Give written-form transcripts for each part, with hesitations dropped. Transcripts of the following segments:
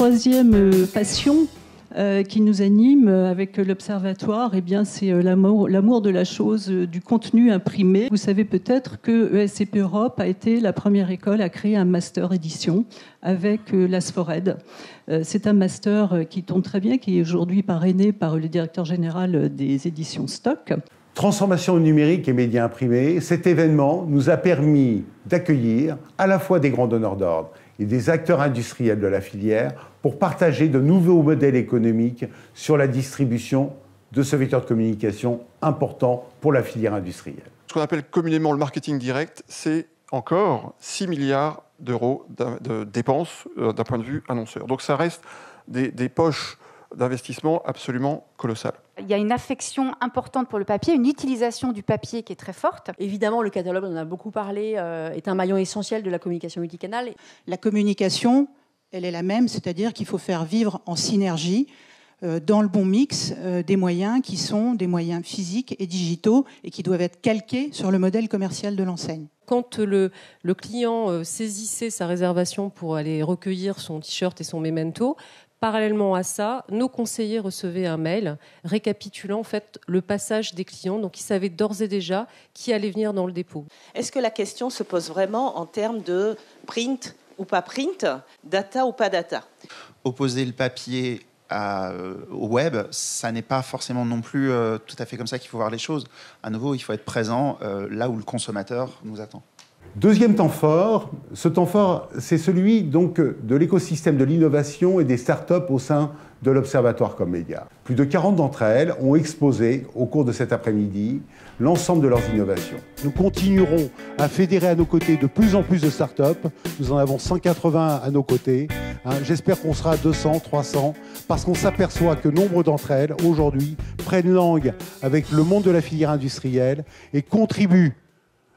troisième passion qui nous anime avec l'Observatoire, eh bien, c'est l'amour de la chose, du contenu imprimé. Vous savez peut-être que ESCP Europe a été la première école à créer un master édition avec l'Asfored. C'est un master qui tourne très bien, qui est aujourd'hui parrainé par le directeur général des éditions Stock. Transformation numérique et médias imprimés, cet événement nous a permis d'accueillir à la fois des grands donneurs d'ordre et des acteurs industriels de la filière pour partager de nouveaux modèles économiques sur la distribution de ce vecteur de communication important pour la filière industrielle. Ce qu'on appelle communément le marketing direct, c'est encore 6 milliards d'euros de dépenses d'un point de vue annonceur. Donc ça reste des poches d'investissement absolument colossales. Il y a une affection importante pour le papier, une utilisation du papier qui est très forte. Évidemment, le catalogue, on en a beaucoup parlé, est un maillon essentiel de la communication multicanale. La communication, elle est la même, c'est-à-dire qu'il faut faire vivre en synergie, dans le bon mix, des moyens qui sont des moyens physiques et digitaux et qui doivent être calqués sur le modèle commercial de l'enseigne. Quand le client saisissait sa réservation pour aller recueillir son t-shirt et son memento, parallèlement à ça, nos conseillers recevaient un mail récapitulant en fait le passage des clients. Donc, ils savaient d'ores et déjà qui allait venir dans le dépôt. Est-ce que la question se pose vraiment en termes de print ou pas print, data ou pas data? Opposer le papier au web, ça n'est pas forcément non plus tout à fait comme ça qu'il faut voir les choses. À nouveau, il faut être présent là où le consommateur nous attend. Deuxième temps fort, ce temps fort, c'est celui donc de l'écosystème de l'innovation et des startups au sein de l'Observatoire Commédia. Plus de 40 d'entre elles ont exposé au cours de cet après-midi l'ensemble de leurs innovations. Nous continuerons à fédérer à nos côtés de plus en plus de startups. Nous en avons 180 à nos côtés. J'espère qu'on sera à 200, 300, parce qu'on s'aperçoit que nombre d'entre elles, aujourd'hui, prennent langue avec le monde de la filière industrielle et contribuent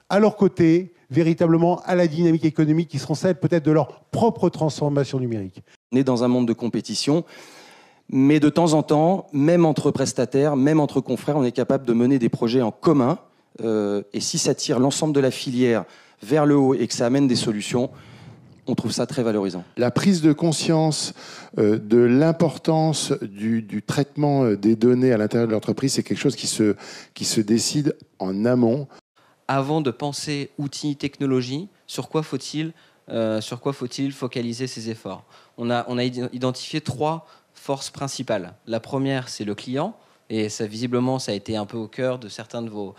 à leur côté véritablement à la dynamique économique qui seront celles peut-être de leur propre transformation numérique. On est dans un monde de compétition, mais de temps en temps, même entre prestataires, même entre confrères, on est capable de mener des projets en commun. Et si ça tire l'ensemble de la filière vers le haut et que ça amène des solutions, on trouve ça très valorisant. La prise de conscience de l'importance du traitement des données à l'intérieur de l'entreprise, c'est quelque chose qui se décide en amont. Avant de penser outils, technologie, sur quoi faut-il focaliser ses efforts? On a identifié 3 forces principales. La première, c'est le client, et ça, visiblement, ça a été un peu au cœur de certains de vos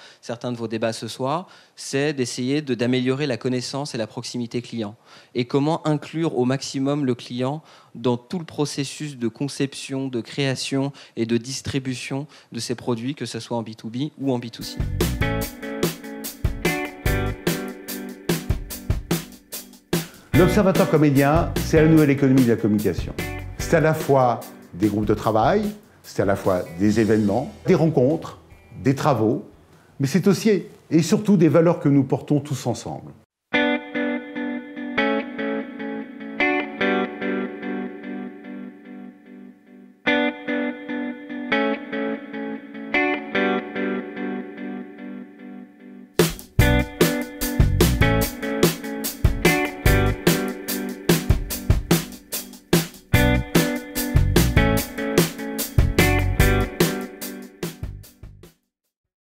débats ce soir, c'est d'essayer d'améliorer la connaissance et la proximité client. Et comment inclure au maximum le client dans tout le processus de conception, de création et de distribution de ces produits, que ce soit en B2B ou en B2C. L'Observatoire Commédia, c'est la nouvelle économie de la communication. C'est à la fois des groupes de travail, c'est à la fois des événements, des rencontres, des travaux, mais c'est aussi et surtout des valeurs que nous portons tous ensemble.